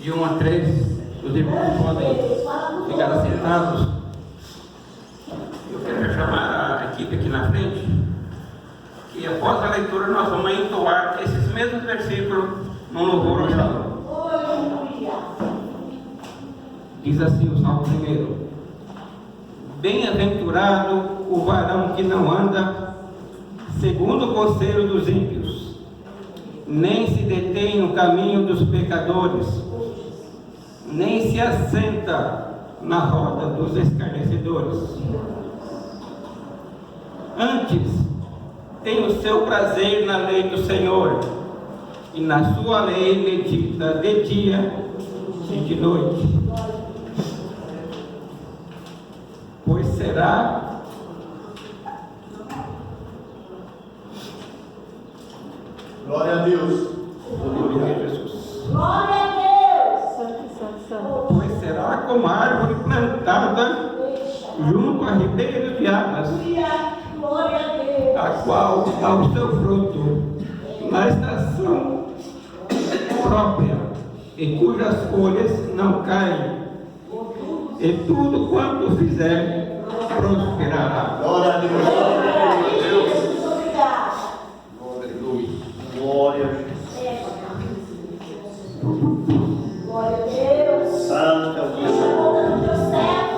de 1 a 3, os irmãos podem ficar assentados. Eu quero chamar a equipe aqui na frente, e após a leitura nós vamos entoar esses mesmos versículos no louvor ao Senhor. Diz assim o Salmo 1: Bem-aventurado o varão que não anda segundo o conselho dos ímpios, nem se detém no caminho dos pecadores, nem se assenta na roda dos escarnecedores. Antes, tem o seu prazer na lei do Senhor, e na sua lei medita de dia e de noite. Pois será glória a Deus. Glória a Jesus. Glória a Deus. Santo, santo, santo. Pois será como árvore plantada junto a ribeiros de águas, Glória a Deus. a qual dá o seu fruto na estação própria, e cujas folhas não caem, e tudo quanto fizer prosperará. Glória a Deus. Glória a Deus. Obrigado. Aleluia. Glória a Jesus. Glória a Deus. Santo é o Deus.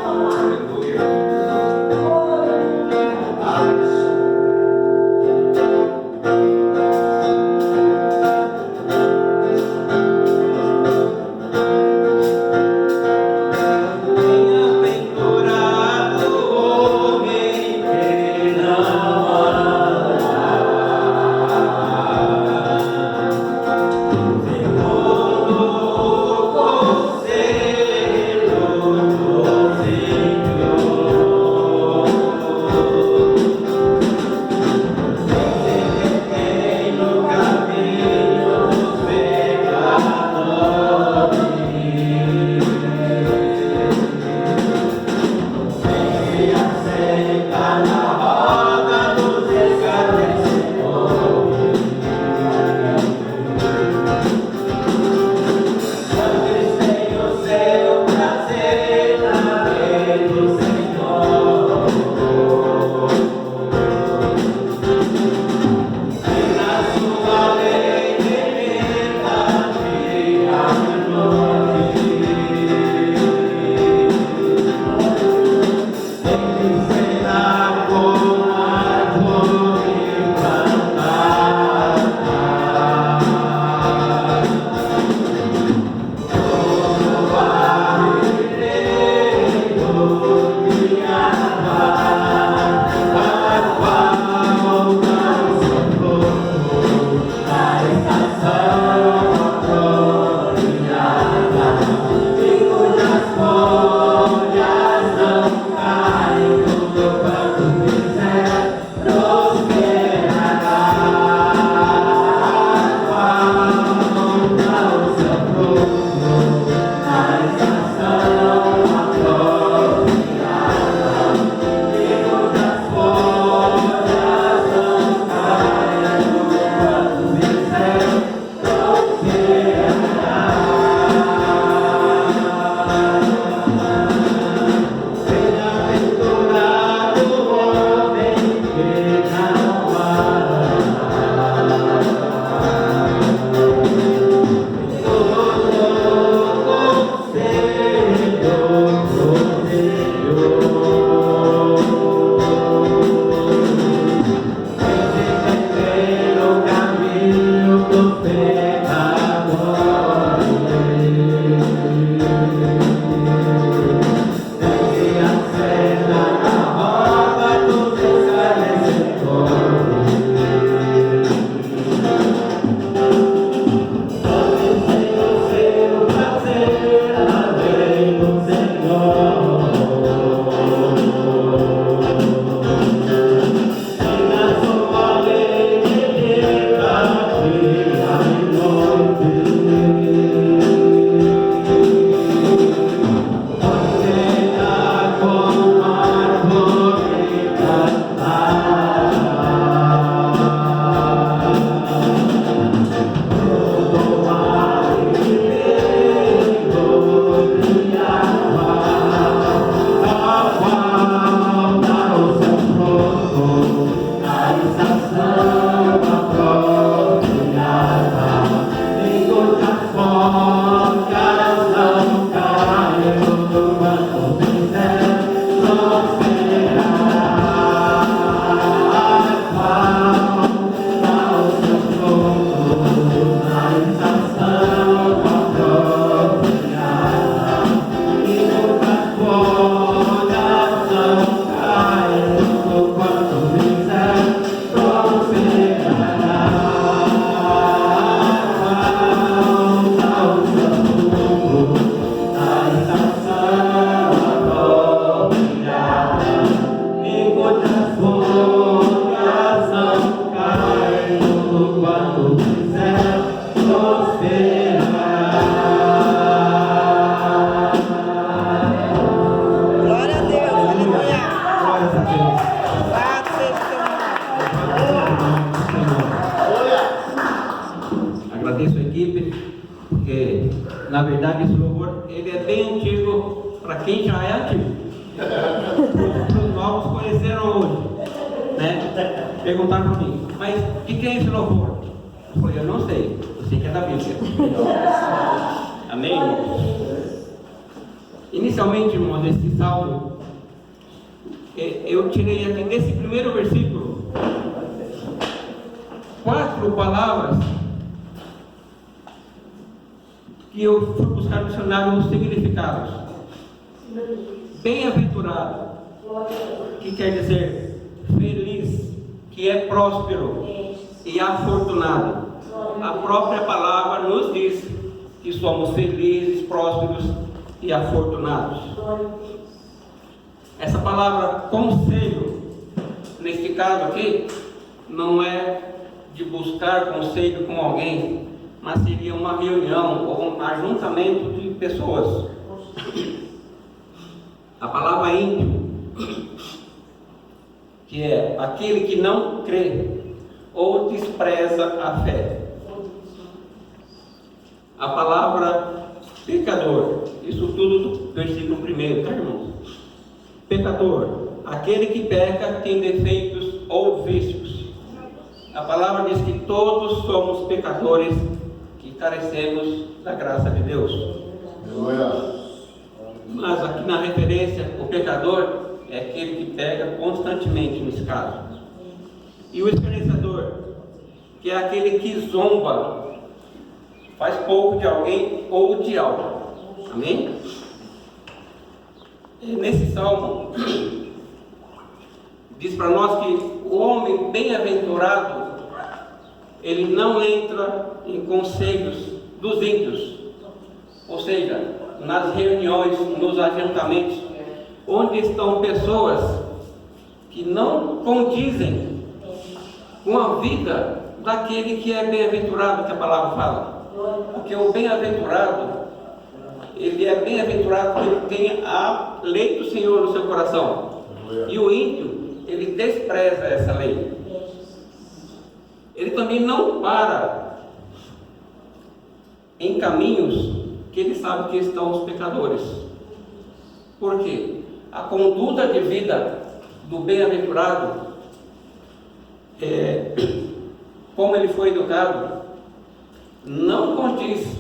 Aleluia. Glória Porque, na verdade, esse louvor ele é bem antigo para quem já é antigo. Os novos conheceram hoje, né? Perguntaram para mim, mas o que é esse louvor? Eu falei, eu não sei, eu sei que é da Bíblia. Amém, irmãos? Inicialmente, irmãos, esse salmo, eu tirei aqui nesse primeiro versículo 4 palavras que eu fui buscar no dicionário os significados. Bem-aventurado, que quer dizer feliz, que é próspero e afortunado. A própria palavra nos diz que somos felizes, prósperos e afortunados. Essa palavra conselho, neste caso aqui, não é de buscar conselho com alguém, mas seria uma reunião ou um ajuntamento de pessoas. A palavra ímpio, que é aquele que não crê ou despreza a fé. A palavra pecador, isso tudo do versículo 1, tá, irmãos? Pecador, aquele que peca tem defeitos ou vícios. A palavra diz que todos somos pecadores, que carecemos da graça de Deus. Mas aqui na referência, o pecador é aquele que pega constantemente nesse caso. E o escarnecedor, que é aquele que zomba, faz pouco de alguém ou de algo. Amém? E nesse salmo, diz para nós que o homem bem-aventurado, ele não entra em conselhos dos ímpios, ou seja, nas reuniões, nos ajuntamentos, onde estão pessoas que não condizem com a vida daquele que é bem-aventurado, que a palavra fala. Porque o bem-aventurado, ele é bem-aventurado porque ele tem a lei do Senhor no seu coração. E o ímpio, ele despreza essa lei. Ele também não para em caminhos que ele sabe que estão os pecadores. Por quê? A conduta de vida do bem-aventurado, como ele foi educado, não condiz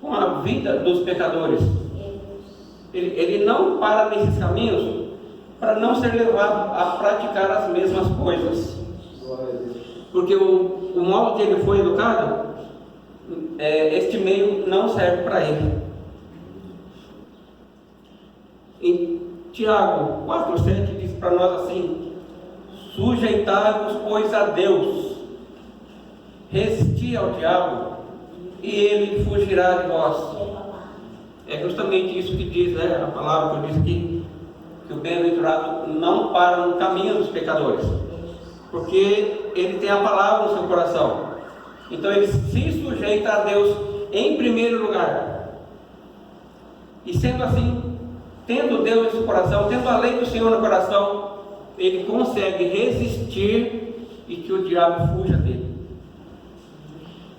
com a vida dos pecadores. Ele não para nesses caminhos para não ser levado a praticar as mesmas coisas. Porque o modo que ele foi educado, este meio não serve para ele. Em Tiago 4,7 diz para nós assim: sujeitai-vos, pois, a Deus, resisti ao diabo, e ele fugirá de vós. É justamente isso que diz, né, a palavra que eu disse aqui, que o bem-aventurado não para no caminho dos pecadores, porque ele tem a palavra no seu coração. Então ele se sujeita a Deus em primeiro lugar. E sendo assim, tendo Deus no seu coração, tendo a lei do Senhor no coração, ele consegue resistir e que o diabo fuja dele.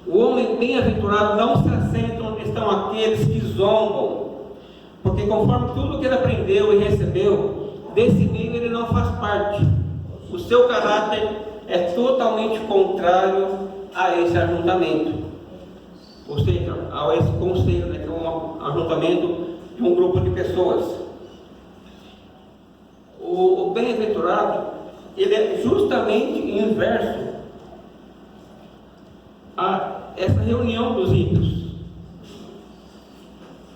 O homem bem-aventurado não se assenta onde estão aqueles que zombam, porque conforme tudo que ele aprendeu e recebeu, desse meio ele não faz parte. O seu caráter é totalmente contrário a esse ajuntamento, ou seja, a esse conselho, né, que é um ajuntamento de um grupo de pessoas. O bem-aventurado, ele é justamente inverso a essa reunião dos ímpios.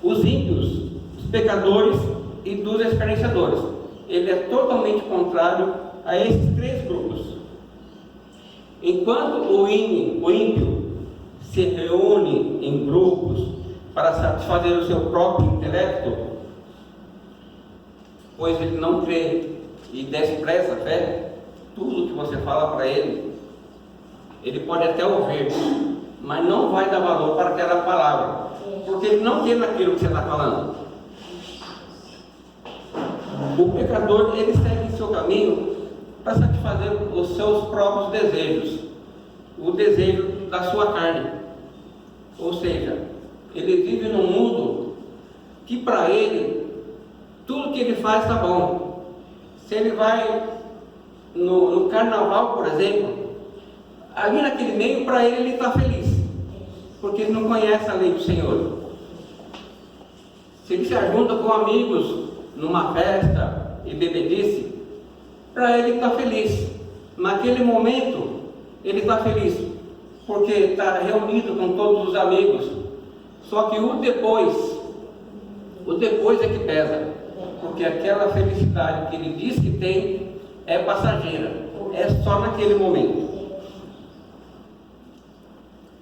Os ímpios, os pecadores e dos escarnecedores. Ele é totalmente contrário a esses 3 grupos. Enquanto o ímpio se reúne em grupos para satisfazer o seu próprio intelecto, pois ele não crê e despreza a fé, tudo que você fala para ele, ele pode até ouvir, mas não vai dar valor para aquela palavra, porque ele não crê naquilo que você está falando. O pecador, ele segue seu caminho para satisfazer os seus próprios desejos, o desejo da sua carne. Ou seja, ele vive num mundo que para ele, tudo que ele faz está bom. Se ele vai no carnaval, por exemplo, ali naquele meio, para ele está feliz, porque ele não conhece a lei do Senhor. Se ele se ajunta com amigos numa festa e bebedice, para ele está feliz. Naquele momento, ele está feliz, porque está reunido com todos os amigos. Só que o depois é que pesa, porque aquela felicidade que ele diz que tem é passageira, é só naquele momento.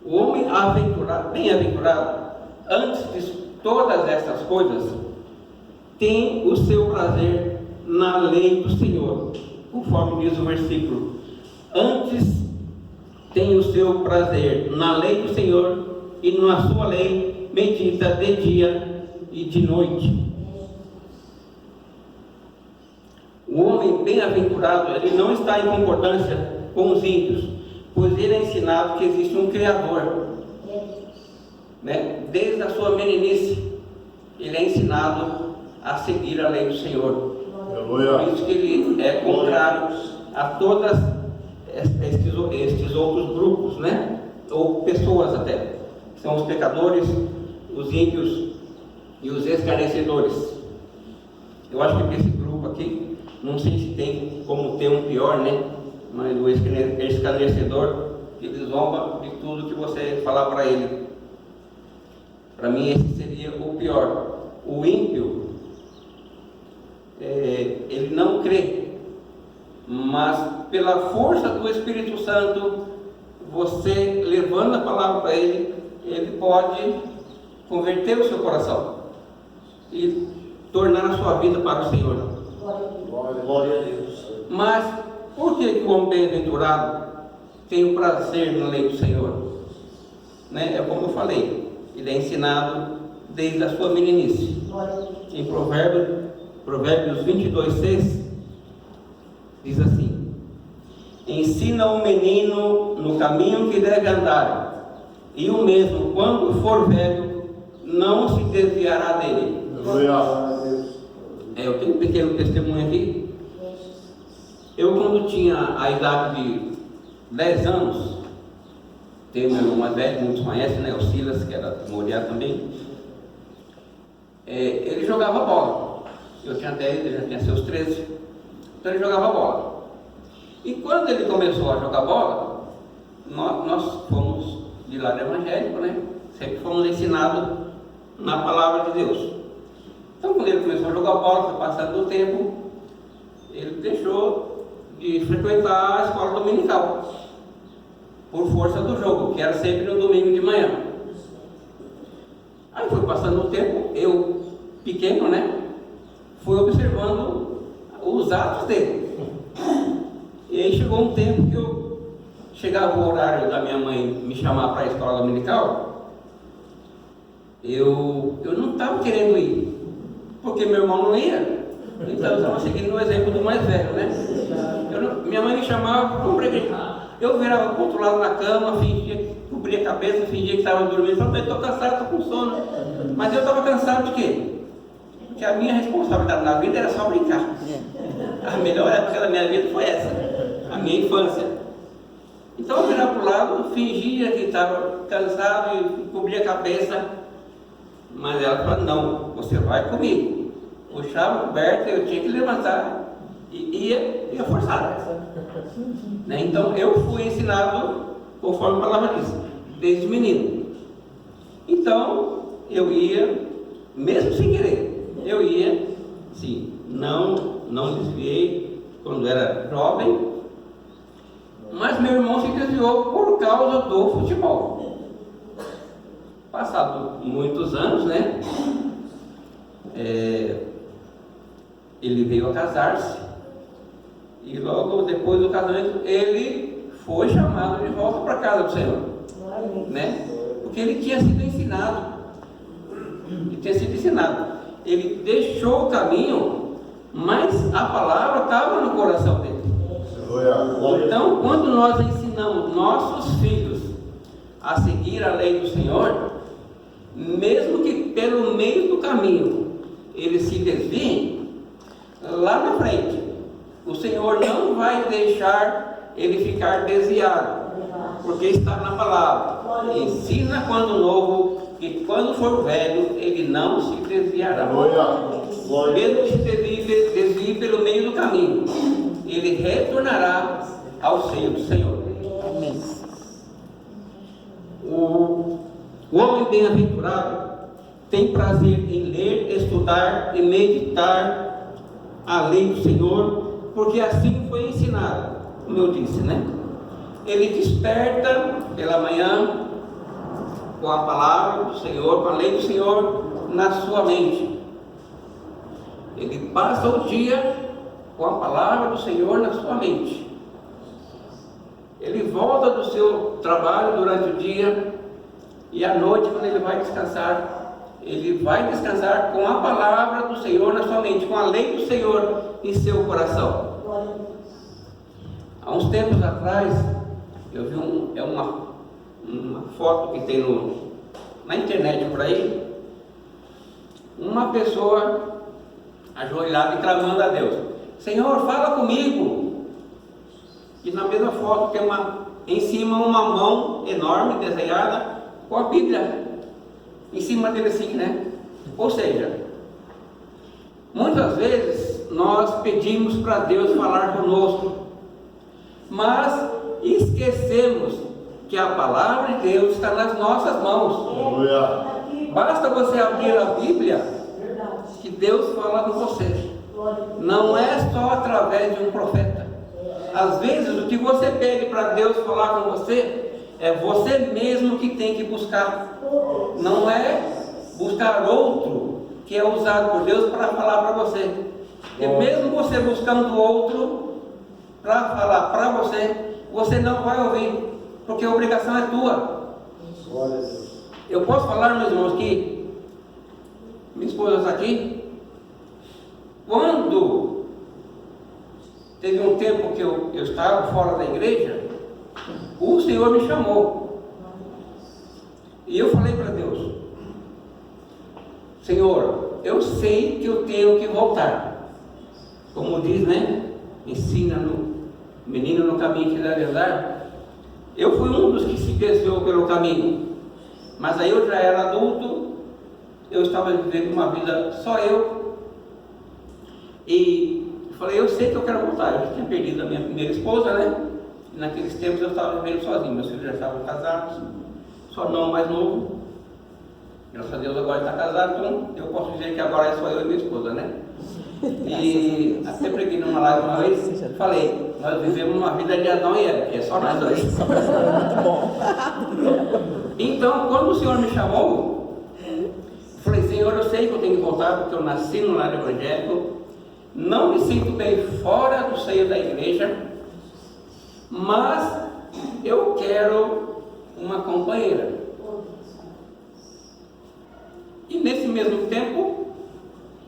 O homem aventurado, bem-aventurado, antes de todas essas coisas, tem o seu prazer na lei do Senhor, conforme diz o versículo. Antes tem o seu prazer na lei do Senhor, e na sua lei medita de dia e de noite. O homem bem-aventurado, ele não está em concordância com os ímpios, pois ele é ensinado que existe um Criador, né? Desde a sua meninice, ele é ensinado a seguir a lei do Senhor. Por isso que ele é contrário a todos estes outros grupos, né? Ou pessoas até, que são os pecadores, os ímpios e os escarnecedores. Eu acho que para esse grupo aqui, não sei se tem como ter um pior, né? Mas o escarnecedor, ele zomba de tudo que você falar para ele. Para mim esse seria o pior. O ímpio, ele não crê, mas pela força do Espírito Santo, você levando a palavra para ele, ele pode converter o seu coração e tornar a sua vida para o Senhor. Glória a Deus. Mas por que o homem bem-aventurado tem o prazer na lei do Senhor? Né? É como eu falei, ele é ensinado desde a sua meninice. Em Provérbios 22:6 diz assim: ensina o menino no caminho que deve andar, e o mesmo, quando for velho, não se desviará dele. Eu tenho um pequeno testemunho aqui. Eu, quando tinha a idade de 10 anos, tem meu irmão mais velho, muitos conhecem, né? O Silas, que era moriado também. Ele jogava bola. Eu tinha 10, ele já tinha seus 13. Então ele jogava bola. E quando ele começou a jogar bola, nós fomos de lado evangélico, né? Sempre fomos ensinados na palavra de Deus. Então quando ele começou a jogar bola, foi passando o tempo, ele deixou de frequentar a escola dominical, por força do jogo, que era sempre no domingo de manhã. Aí foi passando o tempo, eu, pequeno, né, fui observando os atos dele. E aí chegou um tempo que chegava o horário da minha mãe me chamar para a escola dominical, eu não estava querendo ir, porque meu irmão não ia. Então eu estava seguindo o exemplo do mais velho, né? Minha mãe me chamava para a igreja. Eu virava para o outro lado na cama, fingia, cobria a cabeça, fingia que estava dormindo. Falei, estou cansado, estou com sono. Mas eu estava cansado de quê? Porque a minha responsabilidade na vida era só brincar. A melhor época da minha vida foi essa, a minha infância. Então eu virava para o lado, fingia que estava cansado e cobria a cabeça. Mas ela falou, não, você vai comigo. Puxava a coberta, eu tinha que levantar e ia forçar. Né? Então eu fui ensinado conforme a palavra diz, desde menino. Então eu ia, mesmo sem querer, eu ia, sim, não desviei quando era jovem, mas meu irmão se desviou por causa do futebol. Passado muitos anos, né? Ele veio a casar-se e logo depois do casamento ele foi chamado de volta para a casa do Senhor, né? Porque ele tinha sido ensinado, ele deixou o caminho, mas a palavra estava no coração dele. Então, quando nós ensinamos nossos filhos a seguir a lei do Senhor, mesmo que pelo meio do caminho ele se desvie, lá na frente o Senhor não vai deixar ele ficar desviado, porque está na palavra. Ensina quando novo, que quando for velho ele não se desviará. Mesmo que se desvie pelo meio do caminho, ele retornará ao seio do Senhor. Amém. O homem bem-aventurado tem prazer em ler, estudar e meditar a lei do Senhor, porque assim foi ensinado, como eu disse, né? Ele desperta pela manhã com a palavra do Senhor, com a lei do Senhor na sua mente. Ele passa o dia com a palavra do Senhor na sua mente. Ele volta do seu trabalho durante o dia e à noite, quando ele vai descansar com a palavra do Senhor na sua mente, com a lei do Senhor em seu coração. Há uns tempos atrás, eu vi uma foto que tem na internet por aí, uma pessoa ajoelhada e clamando a Deus: Senhor, fala comigo. E na mesma foto tem em cima uma mão enorme desenhada com a Bíblia em cima dele assim, né? Ou seja, muitas vezes nós pedimos para Deus falar conosco, mas esquecemos que a palavra de Deus está nas nossas mãos. Basta você abrir a Bíblia que Deus fala com você. Não é só através de um profeta. Às vezes o que você pede para Deus falar com você é você mesmo que tem que buscar. Não é buscar outro que é usado por Deus para falar para você. E mesmo você buscando outro para falar para você, você não vai ouvir, porque a obrigação é tua. Eu posso falar, meus irmãos, que minha esposa está aqui. Quando teve um tempo que eu estava fora da igreja, o Senhor me chamou. E eu falei para Deus: Senhor, eu sei que eu tenho que voltar. Como diz, né? Ensina no menino no caminho que deve andar. Eu fui um dos que se desviou pelo caminho. Mas aí eu já era adulto, eu estava vivendo uma vida só eu. E falei: eu sei que eu quero voltar. Eu já tinha perdido a minha primeira esposa, né? E naqueles tempos eu estava vivendo sozinho. Meus filhos já estavam casados, só não mais novo. Graças a Deus agora está casado, então eu posso dizer que agora é só eu e minha esposa, né? E até preguei numa live uma vez, falei: nós vivemos uma vida de Adão e Eva, que é só nós dois. Muito bom. Então, quando o Senhor me chamou, falei: Senhor, eu sei que eu tenho que voltar, porque eu nasci no lar evangélico, não me sinto bem fora do seio da igreja, mas eu quero uma companheira. E nesse mesmo tempo,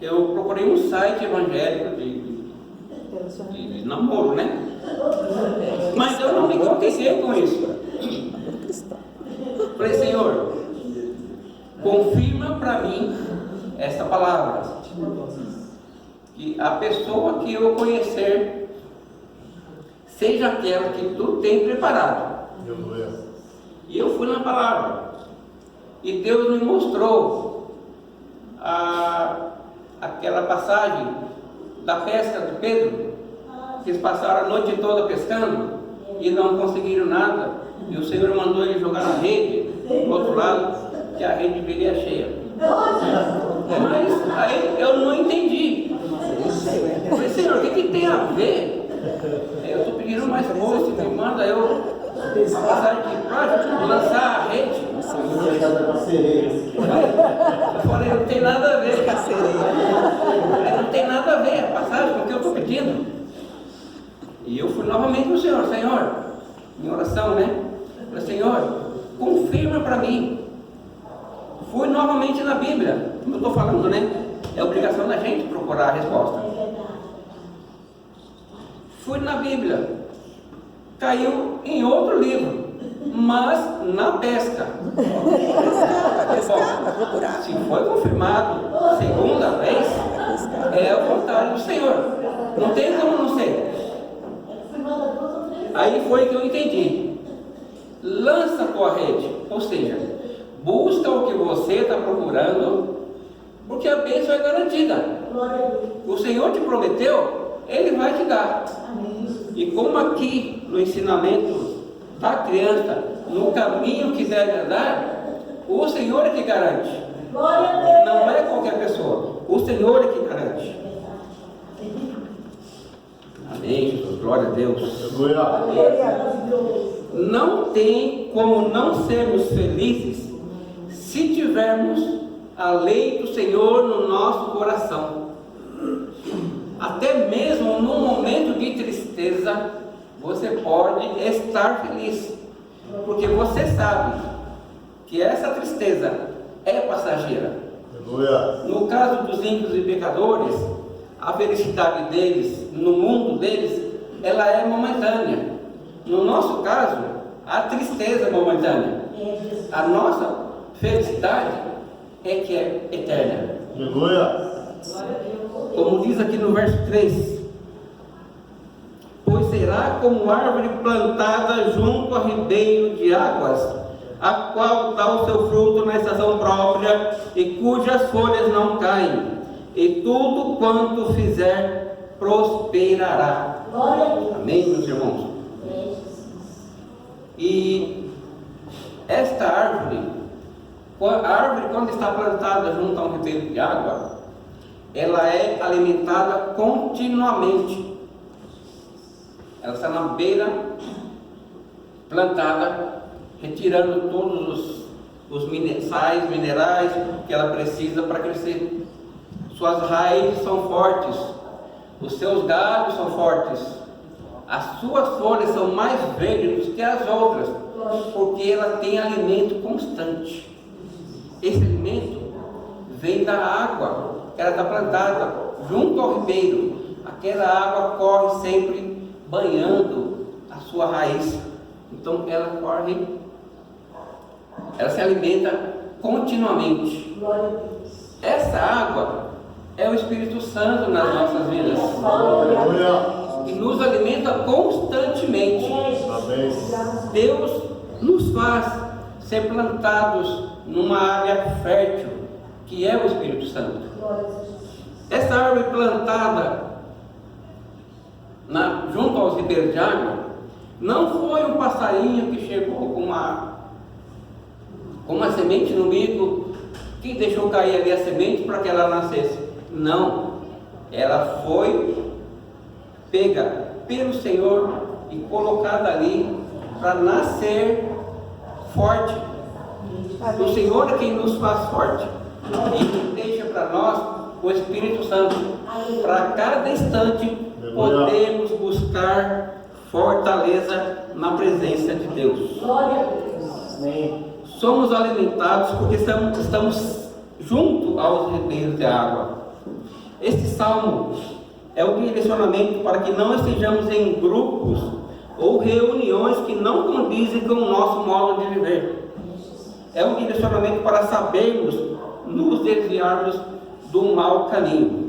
eu procurei um site evangélico de namoro, né? Mas eu não me contentei com isso. Falei: Senhor, confirma para mim esta palavra, que a pessoa que eu conhecer seja aquela que tu tem preparado. E eu fui na palavra, e Deus me mostrou aquela passagem da pesca de Pedro, que eles passaram a noite toda pescando e não conseguiram nada, e o Senhor mandou ele jogar na rede do outro lado, que a rede viria cheia. Mas aí eu não entendi. Eu falei: Senhor, o que tem a ver? Eu estou pedindo mais força, me manda eu a passagem de prática, lançar a rede. Eu falei: não tem nada a ver. Não tem nada a ver a passagem com o que eu estou pedindo. E eu fui novamente para o Senhor: Senhor, em oração, né? Eu falei: Senhor, confirma para mim. Fui novamente na Bíblia, como eu estou falando, né? É obrigação da gente procurar a resposta. Fui na Bíblia, caiu em outro livro. mas na pesca. Vai procurar. Se foi confirmado segunda vez, é a vontade do Senhor. Não tem como não ser. Aí foi que eu entendi. Lança a tua rede, ou seja, busca o que você está procurando, porque a bênção é garantida. O Senhor te prometeu, Ele vai te dar. E como aqui no ensinamento da criança, no caminho que deve andar, o Senhor é que garante. Não é qualquer pessoa, o Senhor é que garante. Amém, Jesus, glória a Deus. Não tem como não sermos felizes se tivermos a lei do Senhor no nosso coração. Até mesmo no momento de tristeza, você pode estar feliz, porque você sabe que essa tristeza é passageira. No caso dos ímpios e pecadores, a felicidade deles, no mundo deles, ela é momentânea. No nosso caso, a tristeza é momentânea. A nossa felicidade é que é eterna. Como diz aqui no verso 3: pois será como árvore plantada junto a ribeiro de águas, a qual dá o seu fruto na estação própria, e cujas folhas não caem, e tudo quanto fizer prosperará. Amém, meus irmãos? E esta árvore, a árvore quando está plantada junto a um ribeiro de água, ela é alimentada continuamente. Ela está na beira, plantada, retirando todos os minerais que ela precisa para crescer. Suas raízes são fortes, os seus galhos são fortes, as suas folhas são mais verdes do que as outras, porque ela tem alimento constante. Esse alimento vem da água que ela está plantada junto ao ribeiro. Aquela água corre sempre banhando a sua raiz. Então ela corre, ela se alimenta continuamente. Essa água é o Espírito Santo nas nossas vidas, e nos alimenta constantemente. Deus nos faz ser plantados numa área fértil, que é o Espírito Santo. Essa árvore plantada junto aos ribeiros de água, não foi um passarinho que chegou com uma semente no bico, que deixou cair ali a semente para que ela nascesse. Não, ela foi pega pelo Senhor e colocada ali para nascer forte. O Senhor é quem nos faz forte e deixa para nós o Espírito Santo, para cada instante podemos buscar fortaleza na presença de Deus. Somos alimentados porque estamos junto aos ribeiros de água. Este salmo é o direcionamento para que não estejamos em grupos ou reuniões que não condizem com o nosso modo de viver. É um direcionamento para sabermos nos desviarmos do mau caminho.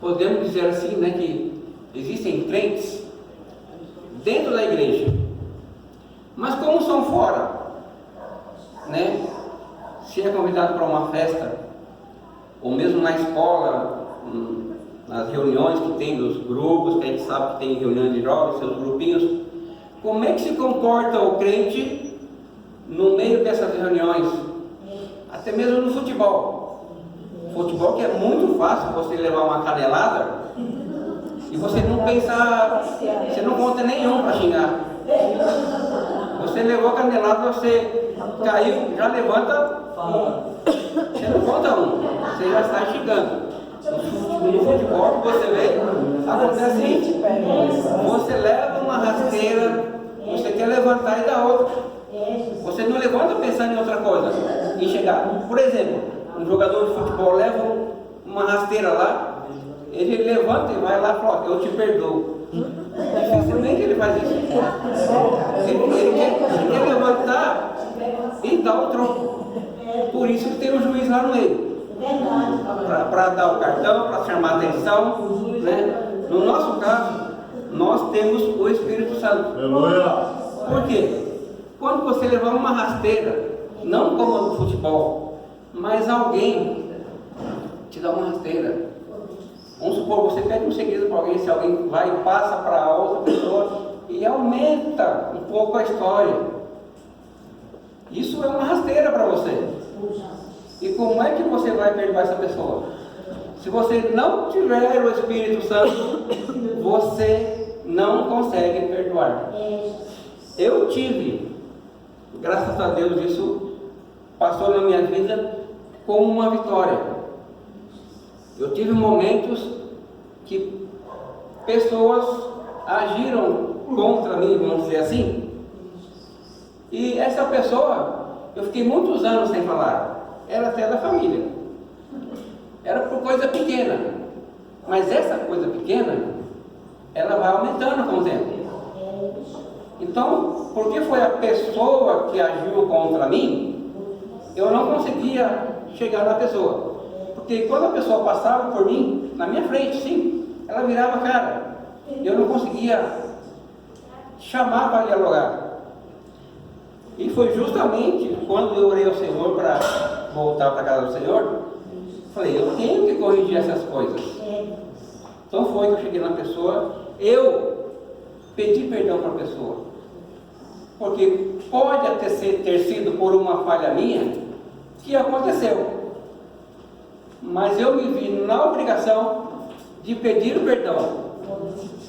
Podemos dizer assim, né, que existem crentes dentro da igreja, mas como são fora, né? Se é convidado para uma festa, ou mesmo na escola, nas reuniões que tem dos grupos, que a gente sabe que tem reuniões de jovens, seus grupinhos, como é que se comporta o crente no meio dessas reuniões? Até mesmo no futebol. Futebol que é muito fácil você levar uma canelada e você não pensa, você não conta nenhum para xingar. Você levou a canelada, você caiu, já levanta, você não conta um, você já está xingando. No futebol que você vê, acontece isso. Você leva uma rasteira, você quer levantar e dá outra. Você não levanta pensando em outra coisa, em chegar. Por exemplo, um jogador de futebol leva uma rasteira lá, ele levanta e vai lá e fala: eu te perdoo. Dificilmente ele faz isso. Ele quer levantar e dar o troco. Por isso que tem um juiz lá no meio. Para dar o cartão, para chamar a atenção. Né? No nosso caso, nós temos o Espírito Santo. Por quê? Quando você levar uma rasteira, não como no futebol, mas alguém te dá uma rasteira. Vamos supor, você pede um segredo para alguém, se alguém vai e passa para a outra pessoa e aumenta um pouco a história. Isso é uma rasteira para você. E como é que você vai perdoar essa pessoa? Se você não tiver o Espírito Santo, você não consegue perdoar. Eu tive, graças a Deus, isso passou na minha vida como uma vitória. Eu tive momentos que pessoas agiram contra mim, vamos dizer assim, e essa pessoa, eu fiquei muitos anos sem falar, era até da família, era por coisa pequena, mas essa coisa pequena, ela vai aumentando com o tempo. Então, porque foi a pessoa que agiu contra mim, eu não conseguia chegar na pessoa. Porque quando a pessoa passava por mim, na minha frente, sim, ela virava a cara. Eu não conseguia chamar para dialogar. E foi justamente quando eu orei ao Senhor para voltar para a casa do Senhor, falei, eu tenho que corrigir essas coisas. Então foi que eu cheguei na pessoa, eu pedi perdão para a pessoa. Porque pode até ter sido por uma falha minha que aconteceu. Mas eu me vi na obrigação de pedir o perdão.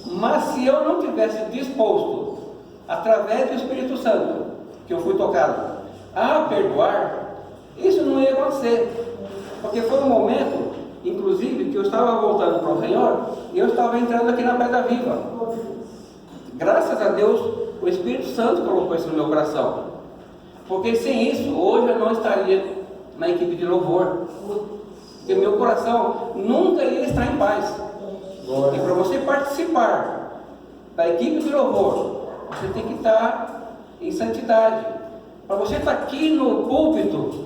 Mas se eu não tivesse disposto, através do Espírito Santo, que eu fui tocado, a perdoar, isso não ia acontecer. Porque foi um momento, inclusive, que eu estava voltando para o Senhor e eu estava entrando aqui na Pedra Viva. Graças a Deus, o Espírito Santo colocou isso no meu coração. Porque sem isso, hoje eu não estaria na equipe de louvor. Porque meu coração nunca ia estar em paz. E para você participar da equipe de louvor, você tem que estar em santidade. Para você estar aqui no púlpito,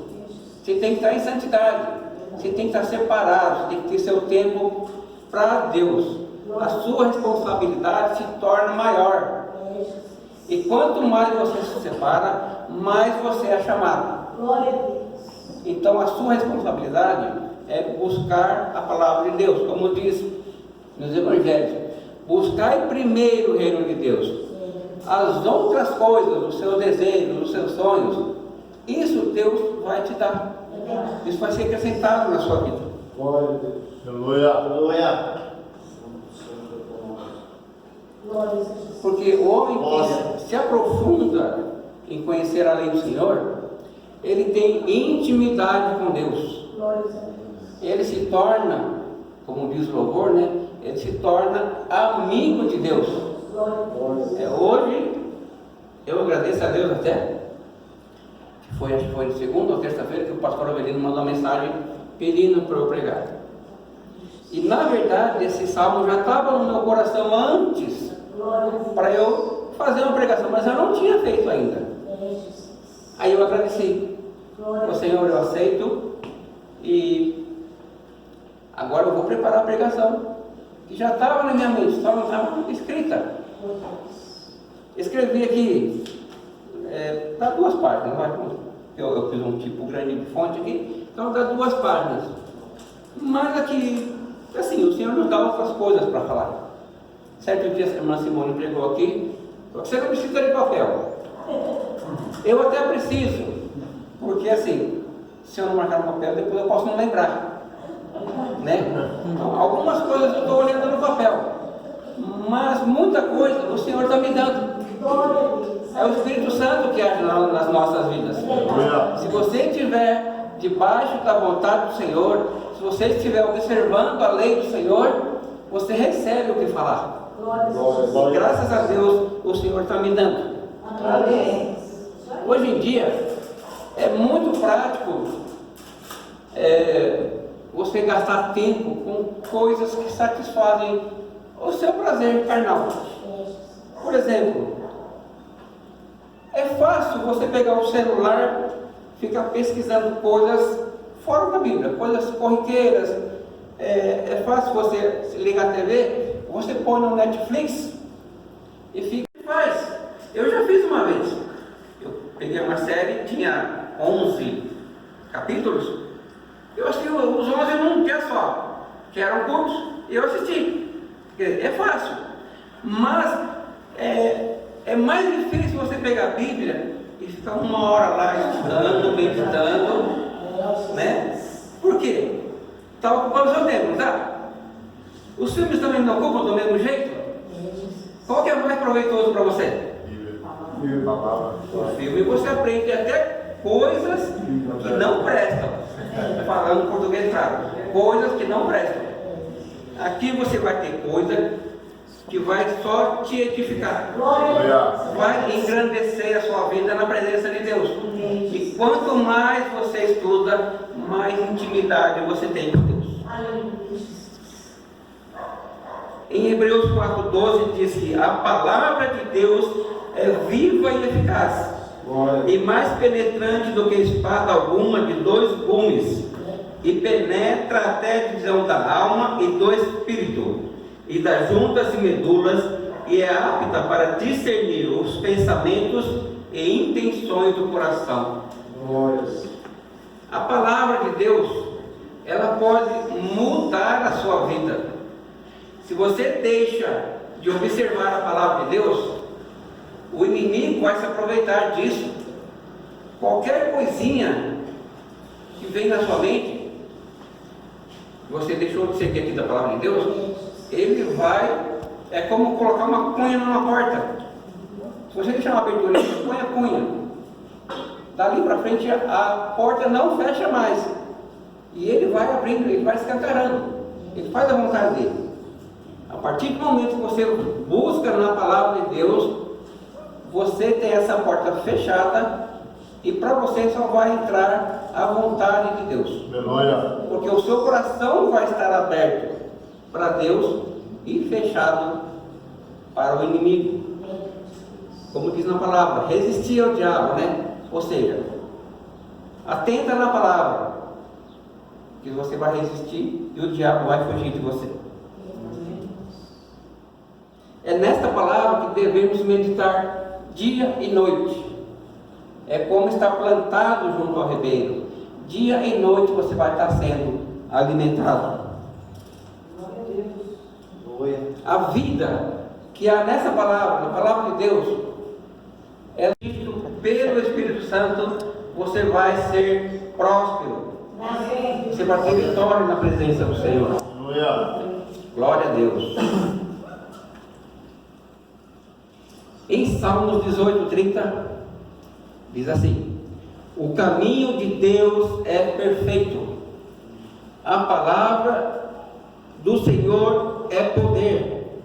você tem que estar em santidade. Você tem que estar separado, você tem que ter seu tempo para Deus. A sua responsabilidade se torna maior. E quanto mais você se separa, mais você é chamado. Então a sua responsabilidade é buscar a palavra de Deus, como diz nos evangelhos. Buscai primeiro o reino de Deus. As outras coisas, os seus desejos, os seus sonhos, isso Deus vai te dar. Isso vai ser acrescentado na sua vida. Glória a Deus. Aleluia. Porque o homem que se aprofunda em conhecer a lei do Senhor, ele tem intimidade com Deus. Ele se torna, como diz o louvor, né? Ele se torna amigo de Deus. Hoje, eu agradeço a Deus até, que foi, acho que foi de segunda ou terça-feira, que o pastor Avelino mandou uma mensagem pedindo para eu pregar. E na verdade, esse salmo já estava no meu coração antes, para eu fazer uma pregação, mas eu não tinha feito ainda. Aí eu agradeci. O Senhor, eu aceito, e agora eu vou preparar a pregação, que já estava na minha mente, só não estava escrita. Escrevi aqui, dá 2 páginas, eu fiz um tipo grande de fonte aqui, então dá 2 páginas. Mas aqui, assim, o Senhor nos dá outras coisas para falar. Certo dia a irmã Simone pregou aqui, você não precisa de papel. Eu até preciso, porque assim, se eu não marcar no papel, depois eu posso não lembrar, né? Então, algumas coisas eu estou olhando no papel, mas muita coisa o Senhor está me dando. É o Espírito Santo que age nas nossas vidas. Se você estiver debaixo da vontade do Senhor, se você estiver observando a lei do Senhor, você recebe o que falar. Graças a Deus, o Senhor está me dando. Hoje em dia, é muito prático você gastar tempo com coisas que satisfazem o seu prazer carnal. Por exemplo, é fácil você pegar o celular, ficar pesquisando coisas fora da Bíblia, coisas corriqueiras. É fácil você ligar a TV, você põe no Netflix e fica e faz. Eu já fiz uma vez. Eu peguei uma série, tinha 11 capítulos. Eu assisti os 11 num dia só, que eram curtos, e eu assisti. É fácil, mas é mais difícil você pegar a Bíblia e ficar uma hora lá estudando, meditando, né? Por quê? Está ocupando o seu tempo, não tá? Os filmes também não ocupam do mesmo jeito? Qual que é mais proveitoso para você? O filme você aprende até coisas que não prestam. Falando português claro, coisas que não prestam. Aqui você vai ter coisa que vai só te edificar, vai engrandecer a sua vida na presença de Deus. E quanto mais você estuda, mais intimidade você tem com Deus. Em Hebreus 4,12 diz que a palavra de Deus é viva e eficaz, e mais penetrante do que espada alguma de 2 gumes, e penetra até a divisão da alma e do espírito, e das juntas e medulas, e é apta para discernir os pensamentos e intenções do coração. A palavra de Deus, ela pode mudar a sua vida. Se você deixa de observar a palavra de Deus, o inimigo vai se aproveitar disso. Qualquer coisinha que vem na sua mente, você deixou de seguir aqui da palavra de Deus, ele vai, é como colocar uma cunha numa porta. Se você deixar uma abertura, põe a cunha. Dali para frente a porta não fecha mais. E ele vai abrindo, ele vai escancarando. Ele faz a vontade dele. A partir do momento que você busca na palavra de Deus, você tem essa porta fechada e para você só vai entrar a vontade de Deus. Porque o seu coração vai estar aberto para Deus e fechado para o inimigo. Como diz na palavra, resistir ao diabo, né? Ou seja, atenta na palavra, que você vai resistir e o diabo vai fugir de você. É nesta palavra que devemos meditar dia e noite. É como estar plantado junto ao ribeiro. Dia e noite você vai estar sendo alimentado. A vida que há nessa palavra, na palavra de Deus, é dito pelo Espírito Santo, você vai ser próspero. Você vai ter vitória na presença do Senhor. Glória a Deus. Em Salmos 18:30 diz assim: o caminho de Deus é perfeito, a palavra do Senhor é poder,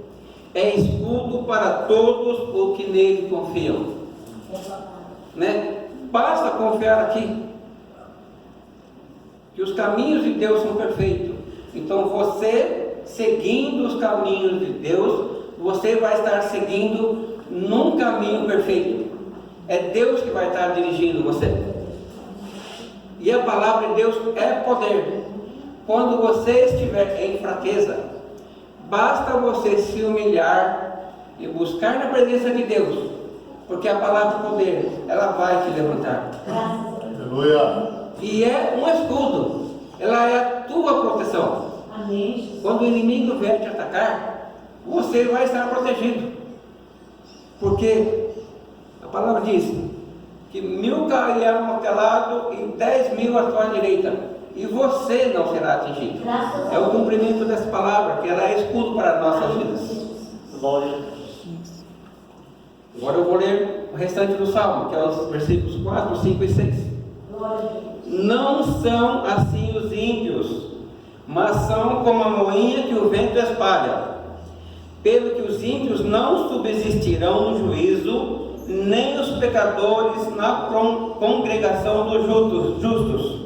é escudo para todos os que nele confiam. Né? Basta confiar aqui que os caminhos de Deus são perfeitos. Então você, seguindo os caminhos de Deus, você vai estar seguindo num caminho perfeito. É Deus que vai estar dirigindo você. E a palavra de Deus é poder. Quando você estiver em fraqueza, basta você se humilhar e buscar na presença de Deus, porque a palavra de poder, ela vai te levantar. E é um escudo, ela é a tua proteção. Quando o inimigo vier te atacar, você vai estar protegido. Porque a palavra diz que 1000 cairão ao teu lado e 10.000 à tua direita, e você não será atingido. É o cumprimento dessa palavra, que ela é escudo para as nossas vidas. Agora eu vou ler o restante do Salmo, que é os versículos 4, 5 e 6. Não são assim os ímpios, mas são como a moinha que o vento espalha. Pelo que os ímpios não subsistirão no juízo, nem os pecadores na congregação dos justos.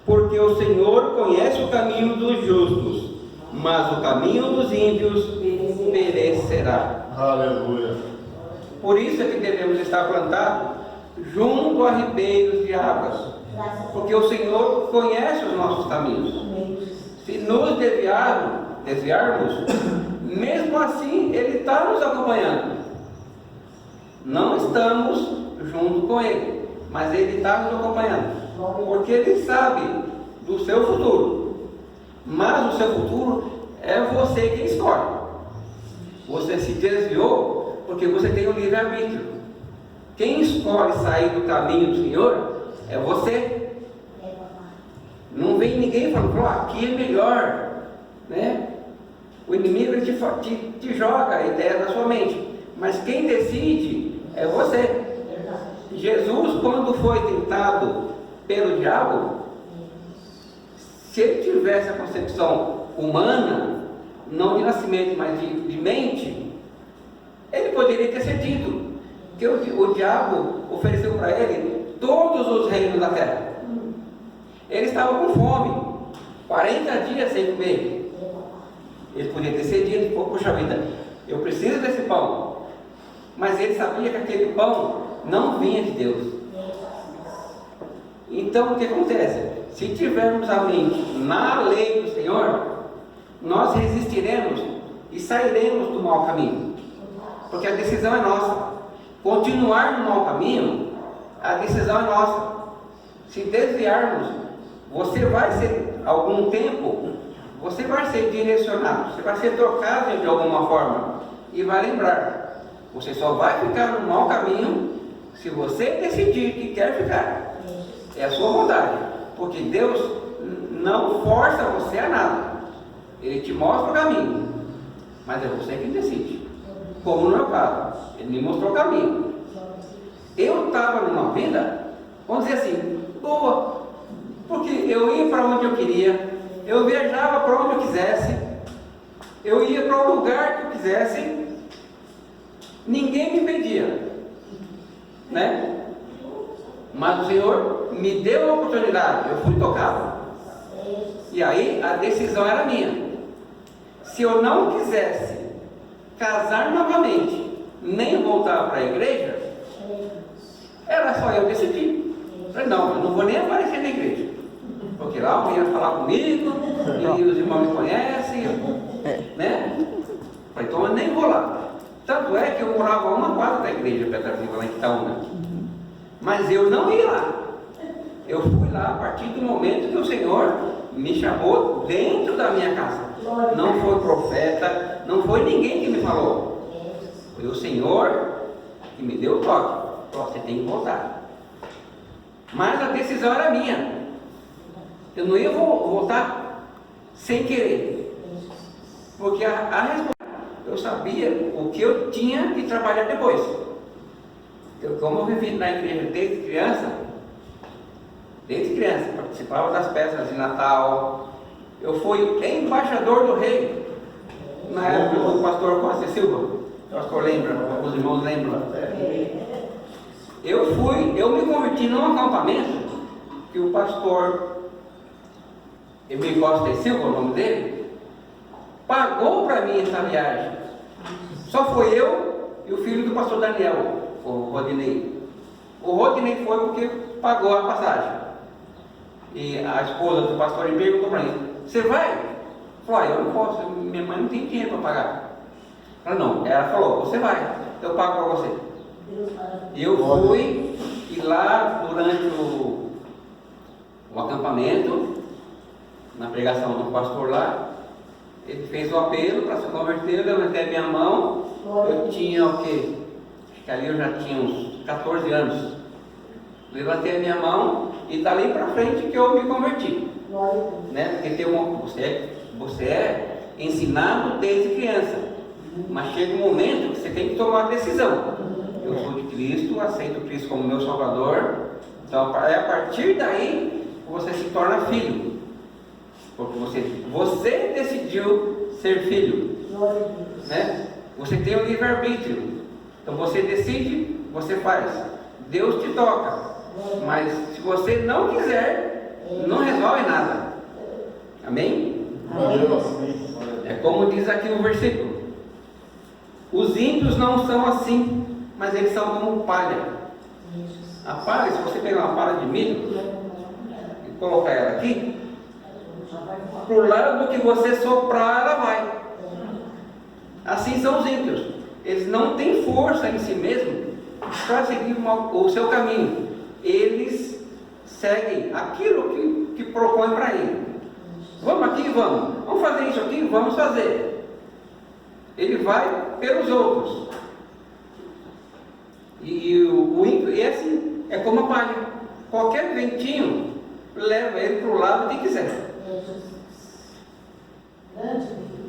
Porque o Senhor conhece o caminho dos justos, mas o caminho dos ímpios perecerá. Aleluia. Por isso é que devemos estar plantados junto a ribeiros de águas, porque o Senhor conhece os nossos caminhos. Se nos desviarmos, mesmo assim Ele está nos acompanhando. Não estamos junto com Ele, mas Ele está nos acompanhando, porque Ele sabe do seu futuro. Mas o seu futuro é você quem escolhe. Você se desviou porque você tem o livre-arbítrio. Quem escolhe sair do caminho do Senhor é você. Não vem ninguém falando, aqui é melhor, né? O inimigo ele te joga a ideia na sua mente, mas quem decide é você. Jesus, quando foi tentado pelo diabo, se ele tivesse a concepção humana, não de nascimento, mas de mente, ele poderia ter ser dito que o diabo ofereceu para ele todos os reinos da terra. Ele estava com fome, 40 dias sem comer. Ele podia ter cedido, puxa vida, eu preciso desse pão. Mas ele sabia que aquele pão não vinha de Deus. Então o que acontece? Se tivermos a mente na lei do Senhor, nós resistiremos e sairemos do mau caminho. Porque a decisão é nossa. Continuar no mau caminho, a decisão é nossa. Se desviarmos, você vai ser, algum tempo, você vai ser direcionado, você vai ser trocado de alguma forma. E vai lembrar, você só vai ficar no mau caminho se você decidir que quer ficar. É a sua vontade. Porque Deus não força você a nada. Ele te mostra o caminho, mas é você que decide. Como no meu caso, ele me mostrou o caminho. Eu estava numa vida, vamos dizer assim, boa, porque eu ia para onde eu queria, eu viajava para onde eu quisesse, eu ia para o lugar que eu quisesse, ninguém me impedia, né? Mas o Senhor me deu a oportunidade, eu fui tocado. E aí a decisão era minha. Se eu não quisesse casar novamente, nem voltar para a igreja, era só eu decidir. Falei, não, eu não vou nem aparecer na igreja, porque lá alguém ia falar comigo, e os irmãos me conhecem, né? Falei, então eu nem vou lá. Tanto é que eu morava a uma quadra da igreja Pedra Viva, lá em Itaúna. Mas eu não ia lá. Eu fui lá a partir do momento que o Senhor me chamou dentro da minha casa. Não foi profeta, não foi ninguém que me falou. Foi o Senhor que me deu o toque. Você tem que voltar. Mas a decisão era minha. Eu não ia voltar sem querer. Porque eu sabia o que eu tinha que trabalhar depois. Como eu vivi na igreja desde criança, participava das festas de Natal. Eu fui embaixador do rei na época do pastor Costa Silva. O pastor lembra, os irmãos lembram. Eu me converti num acampamento que o pastor Emílio Costa e Silva, o nome dele, pagou para mim essa viagem. Só foi eu e o filho do pastor Daniel, o Rodinei. O Rodinei foi porque pagou a passagem. E a esposa do pastor me perguntou para mim, você vai? Falou, eu não posso, minha mãe não tem dinheiro para pagar. Ela não, ela falou, você vai, eu pago para você. E eu fui, e lá durante o acampamento, na pregação do pastor lá, ele fez o apelo para se converter, eu levantei a minha mão, eu tinha o quê? Acho que ali eu já tinha uns 14 anos. Levantei a minha mão e dali para frente que eu me converti, né? Porque você é ensinado desde criança, mas chega um momento que você tem que tomar a decisão. Eu sou de Cristo, aceito Cristo como meu Salvador, então é a partir daí que você se torna filho, porque você decidiu ser filho, né? Você tem o livre-arbítrio, então você decide, você faz, Deus te toca. Mas se você não quiser, não resolve nada. Amém? Amém. como diz aqui no versículo. Os ímpios não são assim, mas eles são como palha. A palha, se você pegar uma palha de milho e colocar ela aqui, para o lado que você soprar, ela vai. Assim são os ímpios. Eles não têm força em si mesmos para seguir o seu caminho. Eles seguem aquilo que propõe para ele. Vamos aqui, vamos. Vamos fazer isso aqui, vamos fazer. Ele vai pelos outros. E o ímpio, esse é como a palha. Qualquer ventinho leva ele para o lado que quiser.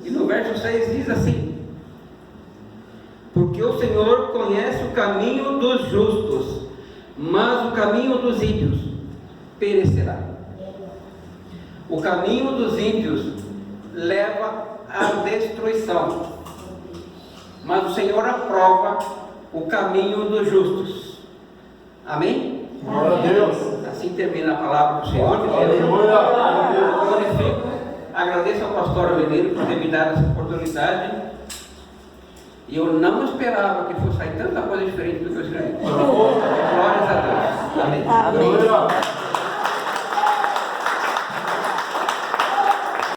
E no verso 6 diz assim: porque o Senhor conhece o caminho dos justos, mas o caminho dos ímpios perecerá. O caminho dos ímpios leva à destruição, mas o Senhor aprova o caminho dos justos. Amém? Glória a Deus. Assim termina a palavra do Senhor. Glorifico, agradeço ao pastor Avelino por ter me dado essa oportunidade. E eu não esperava que fosse sair tanta coisa diferente do que eu escrevi. Glórias a Deus. Amém. Amém.